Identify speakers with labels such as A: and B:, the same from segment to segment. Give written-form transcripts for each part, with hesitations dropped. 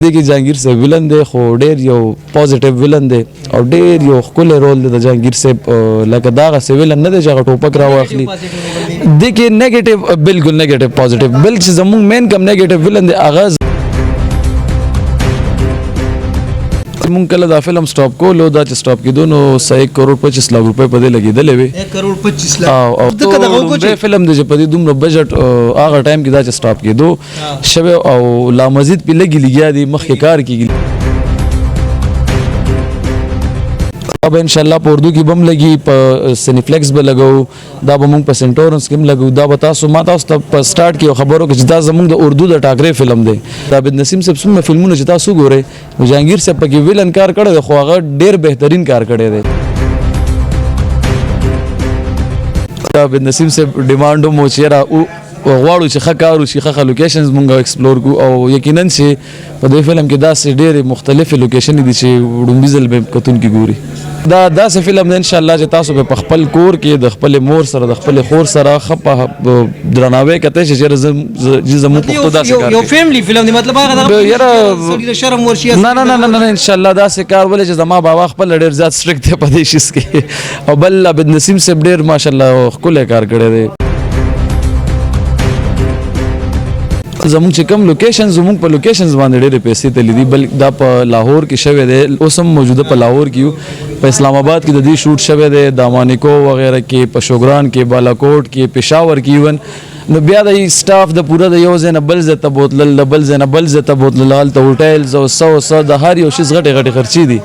A: देखिए जहांगीर से विलन दे खो ډیر یو پوزټیو ویلن دی او ډیر یو خپل رول دی د جهانگیر سے لکه داغه سے ویلن نه دی چې ټوپک را واخلي دیکھیے نیگیټیو بالکل نیگیټیو پوزټیو بل چې زموږ مین کم نیگیټیو ویلن دی اغاز مونږ کله دا فلم سٹاپ کولو دا چې سٹاپ کېدو نو 1 کروڑ 25 लाख روپے په دې لګېدلې وي
B: 1 کروڑ 25 लाख
A: او دا فلم دی چې په دې دومره بجټ هغه ټایم کې دا چې سٹاپ کېدو شوه او لا مزید په لګي دی مخکې کار کیږي अब इंशाल्लाह په اردو کې بم لګي په سینیفلیکس به لګو دا به موږ په سنټورنس کې لګو دا به تاسو ما تاسو په سٹارټ کې خبرو کې چې دا زموږ د اردو د ټاکرې فلم دی دا عبد نسیم صاحب څومره فلمونه چې تاسو ګورئ جهانگیر صاحب پکې ویلن کار کړی دی خو هغه ډیر بهترین کار کړی دی دا عبد نسیم صاحب ډیمانډ مو چیرې غواړو چې ښه کار وشي ښه لوکیشنز مونږ ایکسپلور کو او یقینا چې په دې فلم کې داسې ډېرې مختلفې لوکیشن دي چې وړومبي ځل به کتونکي ګوري دا داسې فلم دی انشاءالله چې تاسو به په خپل کور کې د خپل مور سره د خپل خور سره ښه درناوی کوئ چې زموږ پښتو داسې کار
B: یو فیملی فلم دی مطلب هغه د شرم ورشي
A: نه انشاءالله داسې کار ولې چې زما بابا خپل ډېر زیات سټریکټ دی په دې شیز کې او بل عبد نسیم صاحب ډېر ماشاءالله ښکلی کار کړی دی زموږ چې کوم لوکیشن زموږ په لوکیشنز باندې ډېرې پیسې تللی دي بل دا په لاهور کې شوی دی اوس هم موجوده په لاهور کې په اسلام آباد کې د دې شوټ شوی دی دامانیکو وغیرہ کې په شوګران کې بالاکوټ کې پېښور کې ایون نو بیا د سټاف د پوره د یو ځای نه بل ځای ته بوتلل د بل ځای نه بل ځای ته بوتلل هلته هوټیلز او څه د هر یو شیز غټې خرچې دي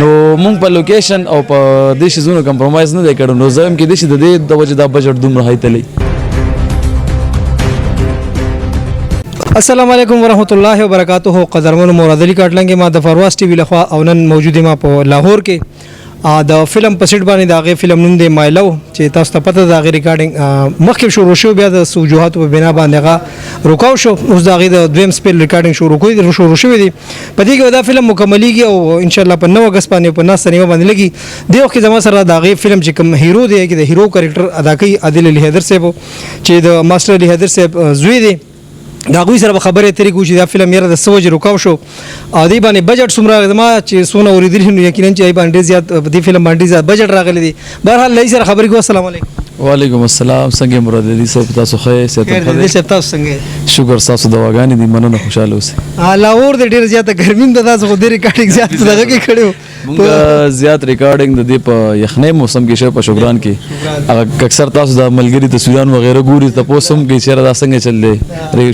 A: نو مونږ په لوکیشن او په دې شیزونو کمپرومایز نه دی کړی نو زه هم کېدای شي د دې د وجې دا بجټ دومره های تللی
B: السلام علیکم ورحمۃ اللہ وبرکاتہ قدرمن مراد علی کاټلنګ ما د فارواز ټي وی لخوا او نن موجود ما په لاهور کې د فلم په سیټ باندې دا غي فلم نوم دی مایلو چې تاسو ته پته دا غي ریکارډینګ مخکې شروع شو بیا د سوجوهات په بنا باندې غا رکاو شو اوس دا غي د دویم سپیل ریکارډینګ شروع شوی دی په دې کې دا فلم مکملېږي او ان شاء الله په 9 اگست باندې په 9 سنیمه باندې لګي د وخت زما سره دا غي فلم چې کوم هیرو دی کې د هیرو کریکټر ادا کوي عادل علی حیدر صاحب چې د ماستر علی حیدر صاحب زوی دی دا غوي سره خبرې ترې کوي چې دا فلم یې د سوج رکاو شو ا دې باندې بجټ څومره ما چې سونه اوریدل نو یقینا چې باندې زیات دې فلم باندې زیات بجټ راغلی دی بهرحال لای سره خبرې کو السلام علیکم
A: وعلیکم السلام څنګه مراد علي صاحب تاسو ښه ست
B: تاسو څنګه
A: شکر تاسو دواګانې دي مننه خوشاله اوسئ
B: لاهور د ډیر زیاته ګرمي د تاسو خو د ریکارډینګ زیات دغه کې کړو
A: مونږ زیات ریکارډینګ د دې په یخنۍ موسم کې شو په شوګران کې هغه اکثر تاسو د ملګری تصویران وغیرہ ګوري تاسو هم کې چیرې دا څنګه چل دی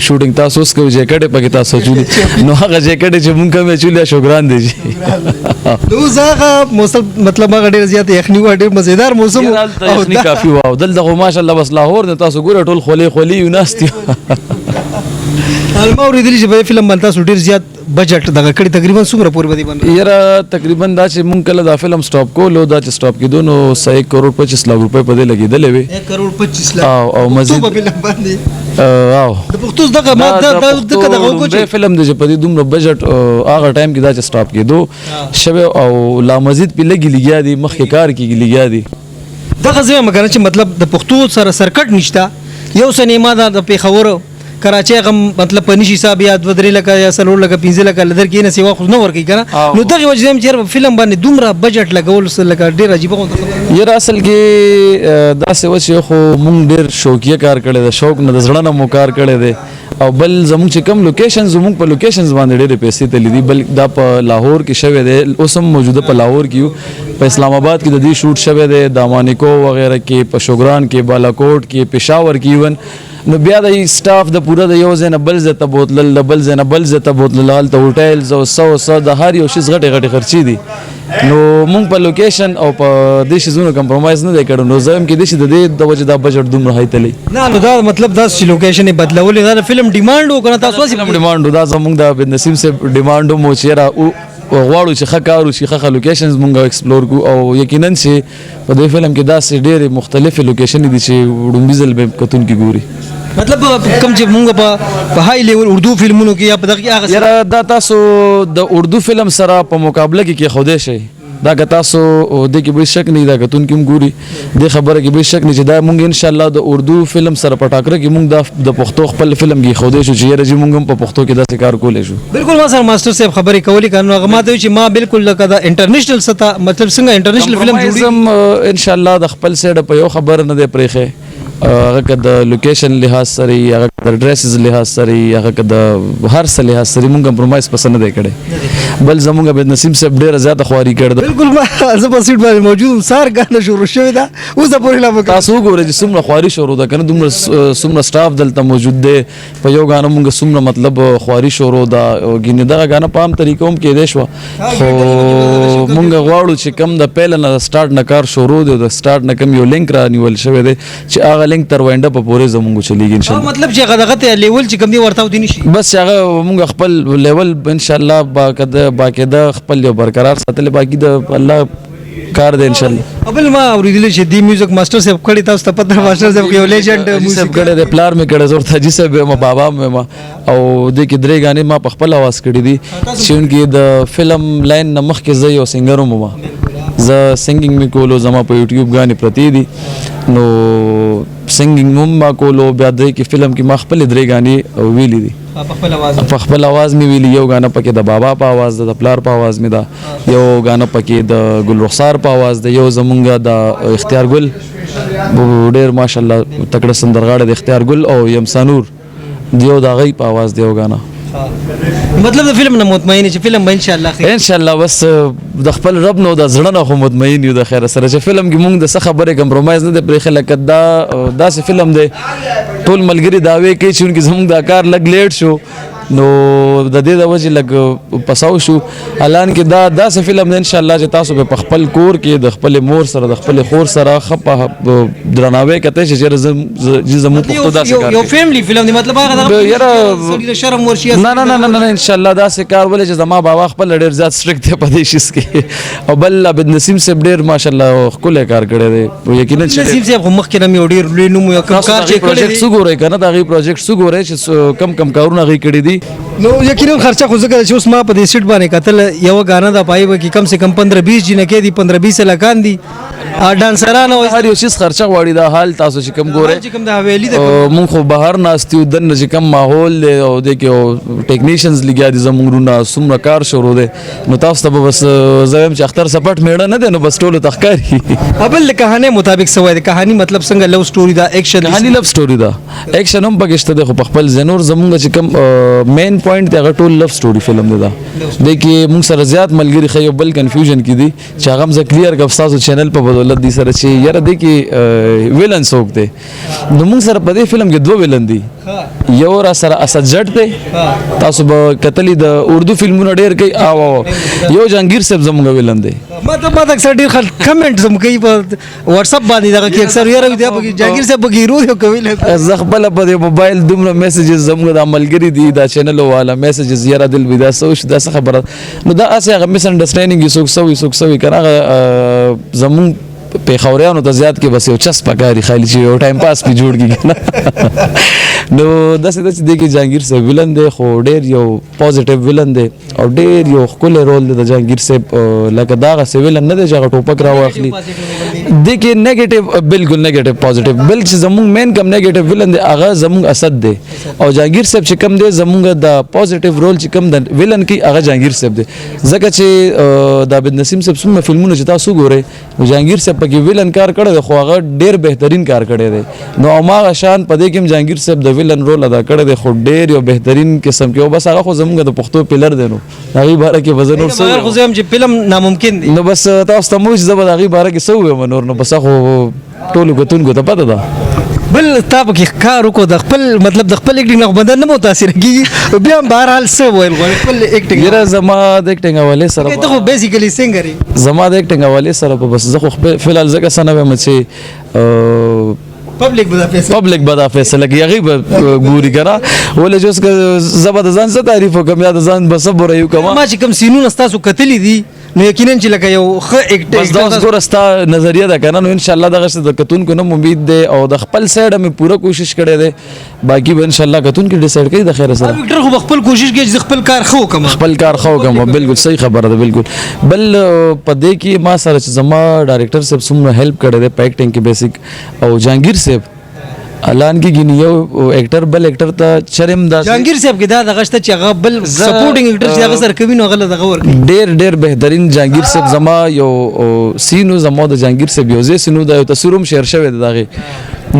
A: شوټینګ تاسو اوس کوي جیکټ پکې تاسو چولي نو هغه جیکټ چې مونږ کوم چولي شوګران دی
B: نو زغه موسم مطلب هغه ډیر زیات یخنۍ و ډیر مزیدار موسم
A: او کافي واو دلته ماشاءالله بس لاهور د تاسو ګوره ټول خولي وناستي
B: الموري دلی چې په فلم باندې تاسو ډیر زیات بجټ دغه کړي تقریبا څومره پورې بدی باندې
A: یاره تقریبا دا چې مونږ کله دا فلم سٹاپ کولو دا چې سٹاپ کېدو نو 1 کروڑ 25 लाख روپے په دې لګېدلې وي
B: 1 کروڑ 25 लाख
A: او مزید
B: په فلم باندې
A: او
B: د پښتو دغه ما دغه کو
A: چې فلم د په دې دومره بجټ هغه ټایم کې دا چې سٹاپ کېدو شوه او لا مزید په لګیا دي مخکې کار کېږي لګیا دي
B: دغه ځای مګر چې مطلب د پښتو سره سرکټ نشته یو سینما د پیښور کراچي غم مطلب په نشي حساب یا 2 لک یا 3 لک 15 لک لدر کې نه سیوا خو نه ورکی کنه نو دغه وجه هم چې فلم باندې دومره بجټ لګول سره لکه ډیر عجیب خبره
A: یره اصل کې دا سوچ خو مونږ ډیر شوقیه کار کړی دا شوق نه د زړه نه مو کار کړی دی او بل زموږ چې کوم لوکیشن زموږ په لوکیشنز باندې ډېرې پیسې تللی دي بل دا په لاهور کې شوی دی اوس هم موجوده په لاهور کې په اسلام آباد کې د دې شوټ شوی دی دامانیکو وغیرہ کې په شوګران کې بالاکوټ کې پېښور کې ایون نو بیا د سټاف د پوره د یو ځای نه بل ځای ته بوتلل د بل ځای نه بل ځای ته بوتلل هلته هوټیلز او څه د هر یو شیز غټې خرچې دي نو مونږ په لوکیشن او په دې شیزونو کمپرومایز نه دی کړی نو زه هم کېدای شي د دې د وجې دا بجټ دومره های تللی
B: نه نو دا مطلب دا چې لوکیشن یې بدلولې دا فلم ډیمانډ وکړه تاسو
A: فلم ډیمانډ دا زموږ د عبد نسیم صاحب ډیمانډ مو چیرې غواړو چې ښه کار وشي ښه لوکیشنز مونږ ایکسپلور کو او یقینا چې په دې فلم کې داسې ډېرې مختلفې لوکیشن دي چې وړومبي ځل به کتونکي ګوري
B: مطلب کوم چې مونږ په هاي لیول اردو فلمونو کې یا په دغه هغه
A: یاره دا تاسو د اردو فلم سره په مقابله کې خوده شي دا که تاسو د کې به شک نه دا کتون کوم ګوري د خبره کې به شک نه چې دا مونږ ان شاء الله د اردو فلم سره پټاکره کې مونږ د پښتو خپل فلم کې خوده شو چې رجی مونږ هم په پښتو کې داسې کار کولای شو.
B: بالکل ما سره ماستر صاحب خبرې کولی کنه هغه ما ته چې ما بالکل لکه دا انټرنیشنل سطح مطلب څنګه انټرنیشنل فلم
A: جوړي ان شاء الله د خپل سره په یو خبر نه دی پرېخه هغه که د لوکیشن لحاظ سره هغه د ډریسز لحاظ سره هغه که د هر څه لحاظ سره مونږ کمپرمایز پسند نه کړي بل زمونږ به نسیم صاحب ډیره زیاته خواري کړ.
B: بالکل ما زه په سیټ باندې موجود سار غانه شروع شوی دا اوس د پورې لا وکړه
A: تاسو وګورئ چې څومره خواري شروع ده کنه څومره سټاف دلته موجود دی په یو غانه مونږ څومره مطلب خواري شروع ده ګینه دغه غانه په عام طریقو هم کې دی شو خو مونږ غواړو چې کم د پیل نه سٹارټ نه کار شروع دی د سٹارټ نه کم یو لینک را نیول شوی دی چې هغه لینک تر وینډه په پورې زمونږ چلیږي ان شاء الله
B: مطلب چې هغه ته لیول چې کم دی ورته ودی نشي
A: بس هغه مونږ خپل لیول ان شاء الله باقاعده خپل یو برقرار ساتل باقی د الله کار دی ان شاء الله.
B: ابل ما اوریدل چې دی میوزیک ماستر صاحب کړي تاسو ته پته ماستر صاحب یو لیجند
A: موزیک کړي د پلار مې کړي زور تاجي صاحب ما بابا مې ما او د کې درې غانې ما په خپل आवाज کړي دي چې انګي د فلم لاین نمخ کې زه یو سنگر وم زه سنگینګ می کولو زما په یوټیوب غانې پرتی دي نو سنگینګ مم ما کولو بیا د کې فلم کې ما خپل درې غانې ویلي دي په خپل आवाज می ویلی یو غانه پکې د بابا په आवाज د پلار په आवाज می دا یو غانه پکې د ګل رخسار په आवाज د یو زمونږه د اختیار ګل ډېر ماشاءالله تکړه سندرغاړي د اختیار ګل او یمسانور دیو دا غي په आवाज دیو غانه
B: مطلب د فلم نه مطمئن چې فلم ان شاء الله خیر
A: ان شاء الله بس د خپل رب نو د زړه نه خو مطمئن یو د خیر سره چې فلم کې مونږ د څه خبره کمپرمایز نه دی پرې خلک دا سه فلم دی ټول ملګری داوي کوي چې زموږ دا کار لګ لیټ شو نو د دې د وجه لګ پساو شو الان کې دا سه فلم ان شاء الله چې تاسو په خپل کور کې د خپل مور سره د خپل خور سره خپه درناوي کته چې زمو پښتو دا سه کار
B: یو فیملی فلم دی مطلب هغه یاره شرم ورشي
A: نه ان شاء الله دا سه کار ولې چې زما بابا خپل ډیر زیات سټریکټ دی په دې شیس کې او بل عبد نسیم صاحب ډیر ماشاءالله خپل کار کړی دی یقینا
B: نسیم صاحب خو مخکې نه ډیر لوی نوم یو کار چې
A: پروجیکټ سګورې کنه دا غي پروجیکټ سګورې چې کم کارونه غي کړی دي
B: نو یقینا خرچه خو زګر چې اوس ما په دې سیټ باندې کتل یو غانا دا پای وکي کم سے کم 15-20 جنہ کې دي 15-20 لکان دي ډانسران او
A: هر یو شیز خرچه غواړي دا حال تاسو چې کم ګوره
B: چې کم د حویلی د
A: مونږ خو بهر ناستیو دن چې کم ماحول دی او د کې ټیکنیشنز لګیا دي زمونږ سمره کار شروع دی نو تاسو ته بس زم چې اختر سپټ میړه نه دی نو بس ټولو تخکاری
B: ابل کہانی مطابق سوای د کہانی مطلب څنګه لو سټوري دا ایکشن
A: کہانی لو سټوري دا ایکشن هم پکشته د خپل زنور زمونږ چې کم مین پوینټ دی هغه ټول لو سټوري فلم دی دا د کې مونږ سره زیات ملګری خو بل کنفیوژن کې دي چې هغه هم ز کلیر کف تاسو چینل په بدولت دي سره چې یاره د کې ویلن څوک دی نو مونږ سره په دې فلم کې دوه ویلن دي یو را سره اسد جټ دی تاسو به کتلی د اردو فلمونو ډیر کوي او یو جهانگیر صاحب زموږ ویلن دی
B: ما اکثر ډیر خلک کمنټ زم کوي په واتس اپ باندې دا کې اکثر یاره دی په جهانگیر صاحب کې رو دی کوي
A: زه خپل په دې موبایل دومره میسجز زموږ د عملګری دي دا چینل والا میسجز یاره دل ودا سوش دا څه خبره نو دا اسه هغه مس انډرستانډینګ یو څوک کنه زموږ په خوریانو ته زیات کې بس یو چس پکاري خالی چې یو ټایم پاس په جوړ کیږي نو داسې د کې جهانگیر صاحب ویلن دی خو ډیر یو پوزټیو ویلن دی او ډیر یو خپل رول دی د جهانگیر صاحب لکه داغه سی ویلن نه دی چې ټوپک را واخلي د کې نیگیټیو بالکل نیگیټیو پوزټیو بل چې زموږ مین کم نیگیټیو ویلن دی هغه زموږ اسد دی او جهانگیر صاحب چې کم دی زموږ د پوزټیو رول چې کم د ویلن کې هغه جهانگیر صاحب دی ځکه چې د عبد نسیم صاحب څومره فلمونه چې تاسو ګورئ جهانگیر صاحب پکې ویلن کار کړی دی خو هغه ډیر بهترین کار کړی دی نو هغه شان په دې کې جهانگیر صاحب د ویلن رول ادا کړی دی خو ډیر یو بهترین قسم کې او بس هغه خو زموږ د پښتو پلر دی نو هغه باره کې وزن اور
B: سو خو زم چې فلم ناممکن دی
A: نو بس تاسو ته موږ زبر هغه باره کې سو ویم نور نو بس خو ټولو غتون غته پته ده
B: بل تاب کې کار وکړو د خپل مطلب د خپل اکټینګ نه بدن نه متاثر کیږي بیا بهرحال څه وایل غواړي خپل اکټینګ
A: یره زما د اکټینګ حواله سره
B: ته خو بیسیکلی سنگر
A: زما د اکټینګ حواله سره په بس زه خو فلحال زکه سنوي مچې پبلک بدا فیصله کوي هغه ګوري کرا ولې جوس زبر ځان څه تعریف وکم یا ځان بس صبر یو کما
B: ما چې کوم سینون استاسو کتلی دي نو یقینا چې لکه یو ښه
A: بس دا اوس ګوره ستا نظریه ده که نه، نو انشاءالله دغسې د کتونکو نه امید دی او د خپل سایډه مې پوره کوشش کړی دی، باقي به انشاءالله کتونکي ډیسایډ کوي د خیره سره.
B: ویکټر خو خپل کوشش کوي چې خپل کار ښه وکړم،
A: خپل کار ښه وکړم. بالکل صحیح خبره ده. بالکل بل په دې کې ما سره چې زما ډایرکټر صاحب څومره هیلپ کړی دی په ایکټینګ کې بیسیک، او جهانګیر صاحب الان کې ګینه یو ایکټر بل ایکټر ته چرم دا
B: جهانگیر صاحب کې دا دغه شته چې هغه بل سپورټینګ ایکټر چې هغه سره کوي نو هغه دغه ورکوي.
A: ډېر بهترین جهانگیر صاحب زما یو سینو زما د جهانگیر صاحب یو ځای سینو دا یو تصویر هم شیر شوی دی دغه،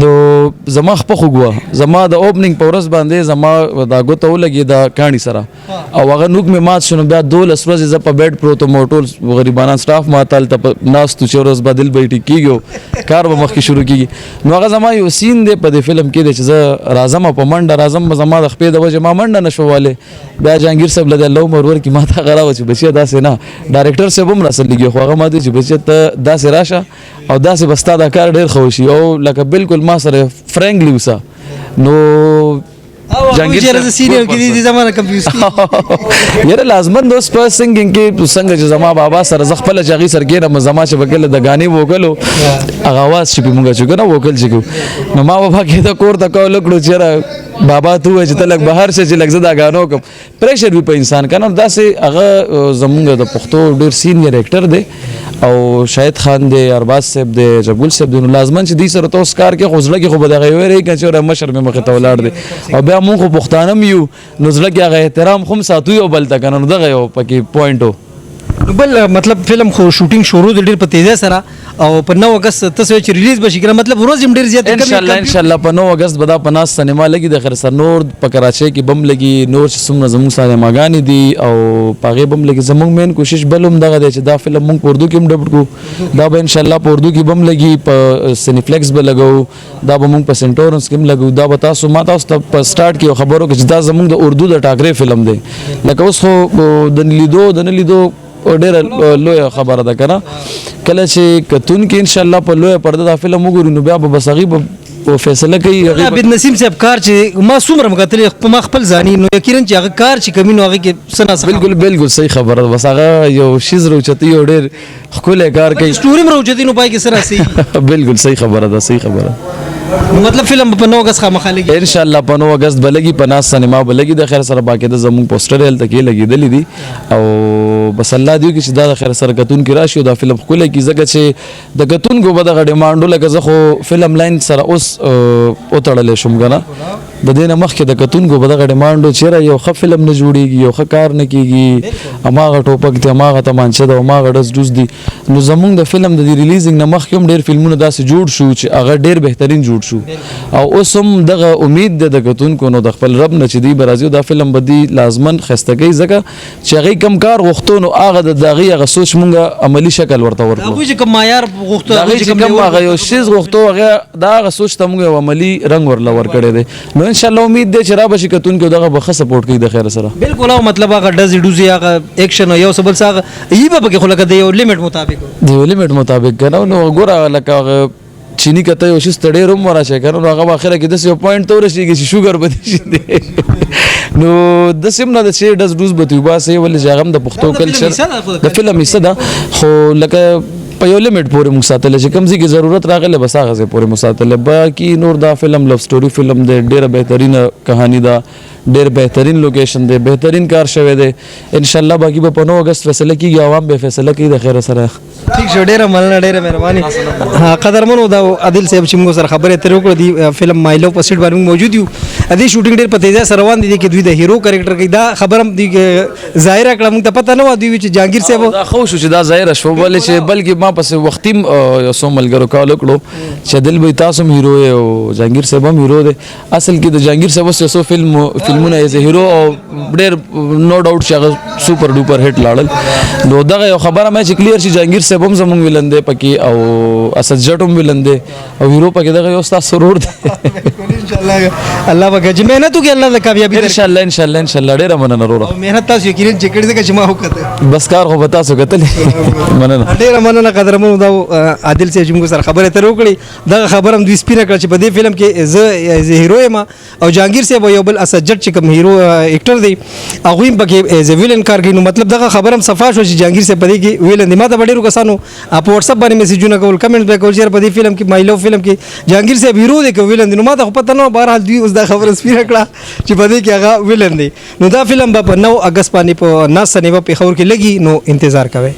A: نو زما خپه خوګوه زما د اوپننګ په ورځ باندې زما دا ګوته ولګي د کاڼي سره او هغه نوک مې مات شنو. بیا 12 ورځې زه په بیډ پروت وم، ټول غریبانان سټاف ما تل ته ناستو چې ورځ به دل به ټیک کېږي کار به مخکې شروع کېږي. نو هغه زما یو سین دی په دې فلم کې دی چې زه راځم په منډه راځم، زما د خپې د وجې ما منډه نه شو والی. بیا جهانګیر صاحب له الله عمر ورکړي ما ته هغه راوه چې بچیه داسې نه، ډایرکټر صاحب هم راسره لګي خو هغه ما ته چې بچیه ته داسې راشه او داسې به ستا دا کار ډېر ښه وشي او لکه بالکل ما سره فرینکلی اوسه. نو
B: جهانگیر صاحب سینیئر کې دي زمانه کنفیوز کی
A: یاره لازمن دوست په سنگینګ کې څنګه چې زما بابا سره ز خپل چاغي سر کې زما چې وکړه د غاني وکړو هغه आवाज چې موږ چې کنه وکړل چې نو ما بابا کې دا کور ته کول کړو چې بابا ته چې تلک بهر شي چې لږ زدا غانو کوم پریشر وی په انسان کنه داسې هغه زمونږ د پښتو ډیر سینیئر ایکټر دی او شاهد خان دی، ارباز صاحب دی، جبول صاحب دی، نو لازمن چې دې سره توس کار کې خوځله کې خو به دغه ویری کې چې مشر مې مخه ته ولاړ دی او بیا مونږ خو پښتانه یو نو ځله کې هغه احترام خو ساتو یو بل تا کنه نو دغه یو پکې پوینټو.
B: بل مطلب فلم خو شوټینګ شروع د ډیر په تیزه سره او په 9 اگست تاسو چې ریلیز بشي کنه مطلب ورځ هم ډیر زیات
A: ان شاء الله په 9 اگست به دا په ناس سینما لګي د خیر سر نور په کراچۍ کې بم لګي نور چې څومره زموږ سره ماګانی دي او پاغه بم لګي. زموږ مین کوشش بلوم دغه دی چې دا فلم موږ اردو کې هم ډبډ کو دا به ان شاء الله په اردو کې بم لګي په سینیفلیکس به لګو دا به موږ په سنټورنس کې لګو دا به تاسو ما تاسو په سٹارټ کې خبرو کې دا زموږ د اردو د ټاکرې فلم دی لکه اوس خو د لیدو ډېر لوی خبره ده کنه کله چې کتون کې ان شاء الله په لوی پرده دا فلم وګورو نو بیا به بسغي په فیصله کوي.
B: عبد نسیم صاحب کار چې ما څومره مکتل په ما خپل ځاني نو یقینا چې هغه کار چې کمی نو هغه کې سنا
A: بالکل صحیح خبره ده. بس هغه یو شیز روچتی یو ډېر خپل کار کوي
B: سټوري مروچتی نو پای کې سره سي
A: بالکل صحیح خبره ده صحیح خبره.
B: مطلب فلم په 9 اگست خامخا لګي
A: ان شاء الله په 9 اگست بلګي په ناس سینما بلګي د خیر سره باقي د زمون پوسټر هل تکي لګیدل دي او بس الله دې چې دا د خیر سره کتون کې راشي دا فلم خو لګي زګه چې د کتون کو به د ډیماندو لکه زه خو فلم لاین سره اوس او تړلې شوم غنا د دې نه مخکې د کتون کو به د ډیماندو چیرې یو ښه فلم نه جوړيږي یو ښه کار نه کیږي اماغه ټوپک ته اماغه تمانچه د اماغه دز دوز دي نو زمون د فلم د ریلیزینګ نه مخکې هم ډیر فلمونه داسې جوړ شو چې هغه ډیر بهترین جوړ شو او اوس هم دغه امید ده د کتونکو نو د خپل رب نه چې دی برازیو دا فلم بدی لازمن خستګي زګه چې هغه کم کار غوښتو نو هغه د دغه هغه سوچ مونږه عملی شکل ورته ورکړو
B: هغه چې کوم معیار غوښتو
A: هغه چې کوم هغه یو شیز غوښتو هغه دا هغه سوچ ته مونږه عملی رنگ ورل ور کړی دی نو ان شاء الله امید ده چې را بشي کتونکو دغه به سپورټ کوي د خیر سره
B: بالکل او مطلب هغه ډز ډوزي هغه اکشن یو سبل ساغه ایبه به خلک د یو لیمټ
A: مطابق کنه نو ګوره لکه چینی کته یو شس تړې روم ورا کنه نو هغه اخره کې د یو پوینټ تور شي چې شوګر بده شي نو د سیمنه د شي ډز ډوز بته وباسه ول ځاغم د پښتو کلچر د فلم حصہ ده خو لکه په یو لیمټ پورې مساتله چې کمزې کې ضرورت راغله بس هغه سے پورې مساتله باقي نور دا فلم لو سټوري فلم دی ډیره بهترین کہانی ده ډیر بهترین لوکیشن دی بهترین کار شوی دی ان شاء الله باقي په 9 اگست فیصله کیږي عوام به فیصله کوي د خیر سره.
B: ٹھیک شو ډیره مننه ډیره مهرباني قدرمنو دا عادل صاحب چې موږ سره خبرې ترې وکړې دی فلم مایلو په سیټ باندې موجود یو ادي شوټینګ ډیر په تیزه سره روان دي کې دوی د هیرو کریکټر کې دا خبرم دی ظاهر کړه موږ ته پته نه و دی چې جهانگیر صاحب
A: دا خو شو چې دا ظاهر شو بلکې ما پس وختیم یو سو ملګرو کال وکړو چې دل به تاسو هیرو او جهانگیر صاحب هم هیرو دی اصل کې د جهانگیر صاحب سو فلمونه ایز هیرو او ډیر نو ډاوټ چې سپر ډوپر هټ لاړل نو دا یو خبره مې چې کلیر شي جهانگیر صاحب هم زمونږ ویلندې پکې او اسد جټ هم ویلندې او هیرو پکې دا یو تاسو سرور دی
B: ان شاء الله الله وکړه چې مهنت وکړي الله د کامیابی
A: ان شاء الله ان شاء الله ان شاء الله ډیره مننه وروره
B: مهنت تاسو یقینا چې کړی ځکه چې ما وکړه
A: بس کار خو به تاسو کتلی مننه
B: ډیره مننه قدرمنو دا عادل سي جمهور سره خبره تر وکړي دا خبره هم دوی سپینه کړ چې په دې فلم کې زه هیرو یم او جهانگیر صاحب یو بل اسجد چې کوم هیرو اکټر دی هغه هم پکې ایز ویلن کار کوي نو مطلب دا خبره هم صفا شو چې جهانگیر صاحب په دې کې ویلن دی ما ته ډیرو کسانو په واتس اپ باندې میسجونه کول کمنټ به کول چې په دې فلم کې مای لو فلم کې جهانگیر صاحب هیرو دی که ویلن دی نو ما ته پته نه بهرحال دوی اوس دا خبره سپینه کړه چې په دې کې هغه ویلن دی نو دا فلم به په 9 اگست باندې په 9 سنیوه په خبر کې لګي نو انتظار کوئ